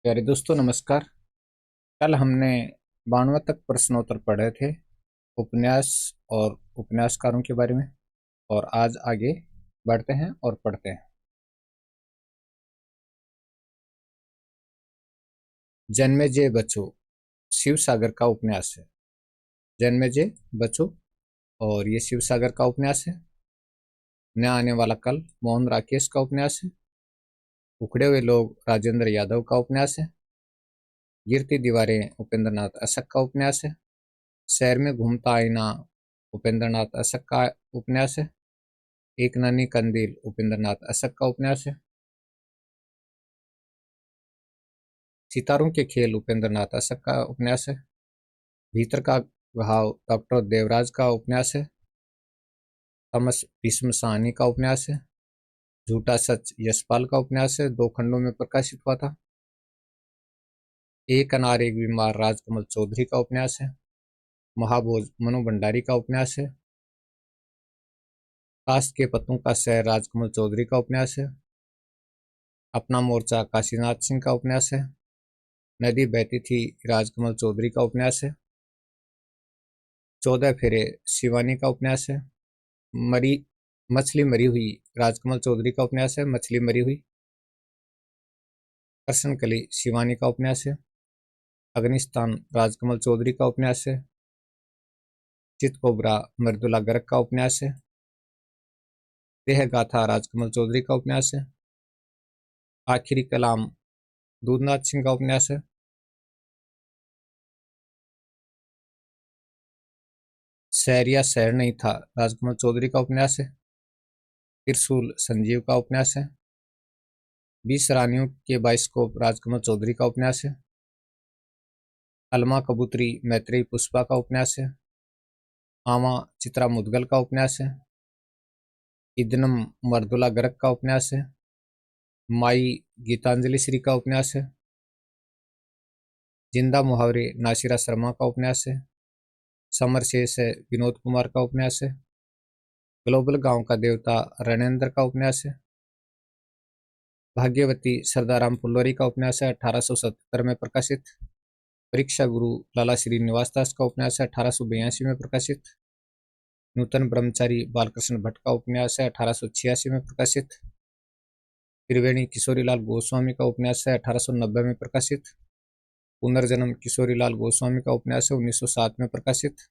प्यारे दोस्तों नमस्कार। कल हमने 92 तक प्रश्नोत्तर पढ़े थे उपन्यास और उपन्यासकारों के बारे में। और आज आगे बढ़ते हैं और पढ़ते हैं। जन्मेजय बच्चों शिव सागर का उपन्यास है। जन्मेजय बच्चों और ये शिव सागर का उपन्यास है। न आने वाला कल मोहन राकेश का उपन्यास है। उखड़े हुए लोग राजेंद्र यादव का उपन्यास है। गिरती दीवारें उपेंद्र नाथ अशक का उपन्यास है। शहर में घूमता आईना उपेंद्र नाथ अशक का उपन्यास है। एक नन्ही कंदील उपेंद्र नाथ अशक का उपन्यास है। सितारों के खेल उपेंद्र नाथ अशक का उपन्यास है। भीतर का घाव डॉक्टर देवराज का उपन्यास है। तमस भीष्म साहनी का उपन्यास है। झूठा सच यशपाल का उपन्यास है, 2 खंडों में प्रकाशित हुआ था। एक अनार एक बीमार राजकमल चौधरी का उपन्यास है। महाभोज मनु भंडारी का उपन्यास है। ताश के पत्तों का शहर राजकमल चौधरी का उपन्यास है। अपना मोर्चा काशीनाथ सिंह का उपन्यास है। नदी बहती थी राजकमल चौधरी का उपन्यास है। 14 फेरे शिवानी का उपन्यास है। मरी मछली मरी हुई राजकमल चौधरी का उपन्यास है। मछली मरी हुई। कृष्णकली शिवानी का उपन्यास है। अग्निस्थान राजकमल चौधरी का उपन्यास है। चितकोबरा मृदुला गर्ग का उपन्यास है। देह गाथा राजकमल चौधरी का उपन्यास है। आखिरी कलाम दूधनाथ सिंह का उपन्यास है। शहरिया शहर नहीं था राजकमल चौधरी का उपन्यास है। त्रिशूल संजीव का उपन्यास है। 20 रानियों के बाइस्कोप राजकमल चौधरी का उपन्यास है। अलमा कबूतरी मैत्रेयी पुष्पा का उपन्यास है। आमा चित्रा मुदगल का उपन्यास है। इदनम मर्दुला गर्ग का उपन्यास है। माई गीतांजलि श्री का उपन्यास है। जिंदा मुहावरे नासिरा शर्मा का उपन्यास है। समर शेष है विनोद कुमार का उपन्यास है। ग्लोबल गांव का देवता रणेंद्र का उपन्यास है। भाग्यवती सरदाराम फुल्लरी का उपन्यास है, 1877 में प्रकाशित। परीक्षा गुरु लाला श्रीनिवास दास का उपन्यास है, 1882 में प्रकाशित। नूतन ब्रह्मचारी बालकृष्ण भट्ट का उपन्यास है, 1886 में प्रकाशित। त्रिवेणी किशोरीलाल गोस्वामी का उपन्यास है, 1890 में प्रकाशित। पुनर्जन्म किशोरीलाल गोस्वामी का उपन्यास है, 1907 में प्रकाशित।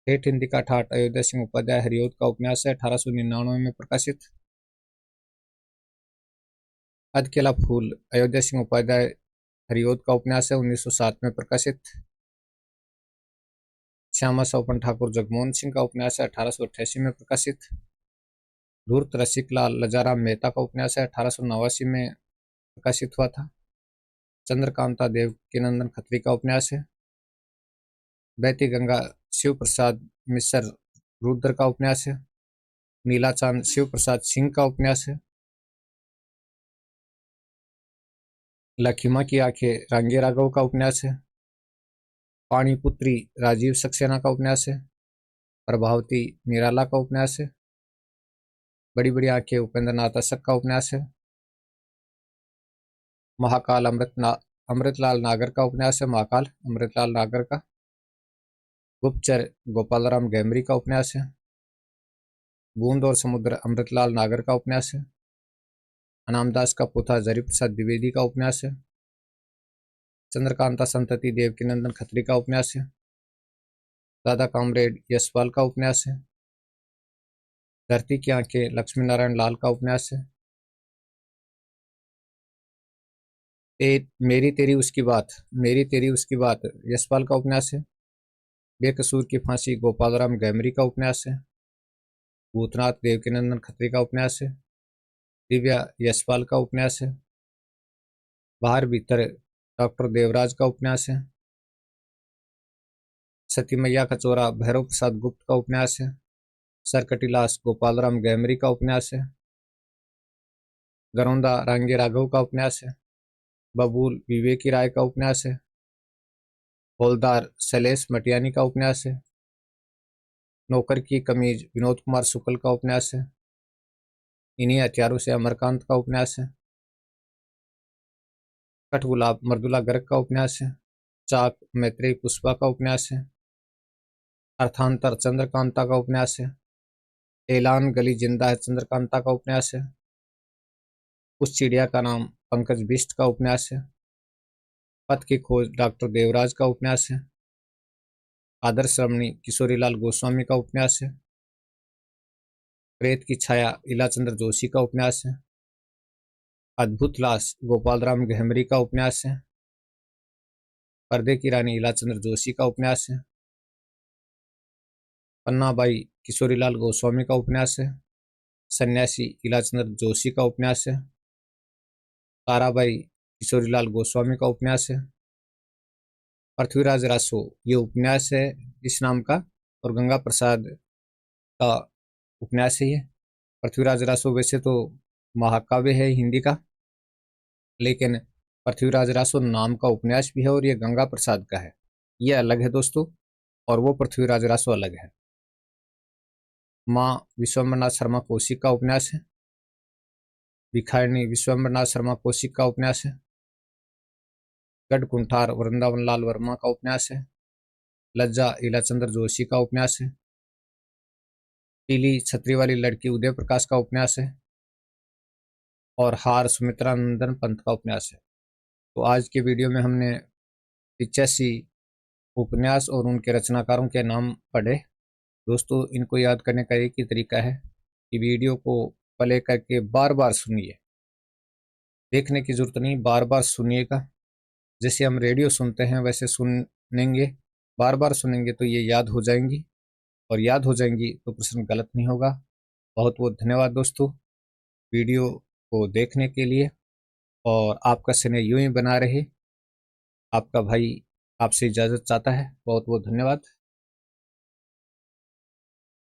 ठेठ हिंदी का ठाठ अयोध्या सिंह उपाध्याय हरिओद का उपन्यास है, 1899 में प्रकाशित। अधकेला फूल अयोध्या सिंह उपाध्याय हरिओद का उपन्यास है, 1907 में प्रकाशित। श्यामा सौपन ठाकुर जगमोहन सिंह का उपन्यास है, 1888 में प्रकाशित। धूर्त रसिकलाल लजाराम मेहता का उपन्यास है, 1889 में प्रकाशित हुआ था। चंद्रकांता देव के नंदन खत्री का उपन्यास है। बहती गंगा शिव प्रसाद मिश्र रुद्र का उपन्यास है। नीला चांद शिव प्रसाद सिंह का उपन्यास है। लखीमा की आंखें रांगे राघव का उपन्यास है। पाणीपुत्री राजीव सक्सेना का उपन्यास है। प्रभावती निराला का उपन्यास है। बड़ी बड़ी आंखें उपेंद्र नाथ अशक का उपन्यास है। महाकाल अमृतलाल नागर का उपन्यास है। महाकाल अमृतलाल नागर का। गुप्तचर गोपालराम गैमरी का उपन्यास है। बूंद और समुद्र अमृतलाल नागर का उपन्यास है। अनामदास का पोथा जरी प्रसाद द्विवेदी का उपन्यास है। चंद्रकांता संतति देवकीनंदन खत्री का उपन्यास है। दादा कामरेड यशपाल का उपन्यास है। धरती की आंखें लक्ष्मी नारायण लाल का उपन्यास है। मेरी तेरी उसकी बात मेरी तेरी उसकी बात यशपाल का उपन्यास है। बेकसूर की फांसी गोपालराम गैमरी का उपन्यास है। भूतनाथ देवकीनंदन खत्री का उपन्यास है। दिव्या यशपाल का उपन्यास है। बाहर भीतर डॉक्टर देवराज का उपन्यास है। सती मैया का चोरा भैरव प्रसाद गुप्त का उपन्यास है। सरकटीलास गोपालराम गैमरी का उपन्यास है। गरौंदा रांगे राघव का उपन्यास है। बबूल विवेकी राय का उपन्यास है। हौलदार शैलेश मटियानी का उपन्यास है। नौकर की कमीज विनोद कुमार शुक्ल का उपन्यास है। इन्हीं हथियारों से अमरकांत का उपन्यास है। कठगुलाब मृदुला गर्ग का उपन्यास है। चाक मैत्रेयी पुष्पा का उपन्यास है। अर्थांतर चंद्रकांता का उपन्यास है। ऐलान गली जिंदा है चंद्रकांता का उपन्यास है। उस चिड़िया का नाम पंकज बिष्ट का उपन्यास है। पथ की खोज डॉक्टर देवराज का उपन्यास है। आदर्श रमणी किशोरीलाल गोस्वामी का उपन्यास है। प्रेत की छाया इलाचंद्र जोशी का उपन्यास है। अद्भुत लाश गोपालराम गहमरी का उपन्यास है। पर्दे की रानी इलाचंद्र जोशी का उपन्यास है। पन्नाबाई किशोरीलाल गोस्वामी का उपन्यास है। सन्यासी इलाचंद्र जोशी का उपन्यास है। ताराबाई किशोरीलाल गोस्वामी का उपन्यास है। पृथ्वीराज रासो ये उपन्यास है इस नाम का, और गंगा प्रसाद का उपन्यास है ये। पृथ्वीराज रासो वैसे तो महाकाव्य है हिंदी का, लेकिन पृथ्वीराज रासो नाम का उपन्यास भी है और ये गंगा प्रसाद का है, ये अलग है दोस्तों, और वो पृथ्वीराज रासो अलग है। माँ विश्वम्भरनाथ शर्मा कौशिक का उपन्यास है। भिखारिणी विश्वम्भरनाथ शर्मा कौशिक का उपन्यास है। गढ़कुंठार वृंदावन लाल वर्मा का उपन्यास है। लज्जा इलाचंद्र जोशी का उपन्यास है। पीली छतरी वाली लड़की उदय प्रकाश का उपन्यास है। और हार सुमित्रा नंदन पंत का उपन्यास है। तो आज के वीडियो में हमने 85 उपन्यास और उनके रचनाकारों के नाम पढ़े। दोस्तों, इनको याद करने का एक ही तरीका है कि वीडियो को प्ले करके बार बार सुनिए, देखने की जरूरत नहीं, बार बार सुनिएगा। जैसे हम रेडियो सुनते हैं वैसे सुनेंगे, बार बार सुनेंगे तो ये याद हो जाएंगी, और याद हो जाएंगी तो प्रश्न गलत नहीं होगा। बहुत बहुत धन्यवाद दोस्तों वीडियो को देखने के लिए, और आपका स्नेह यूं ही बना रहे। आपका भाई आपसे इजाज़त चाहता है। बहुत बहुत धन्यवाद।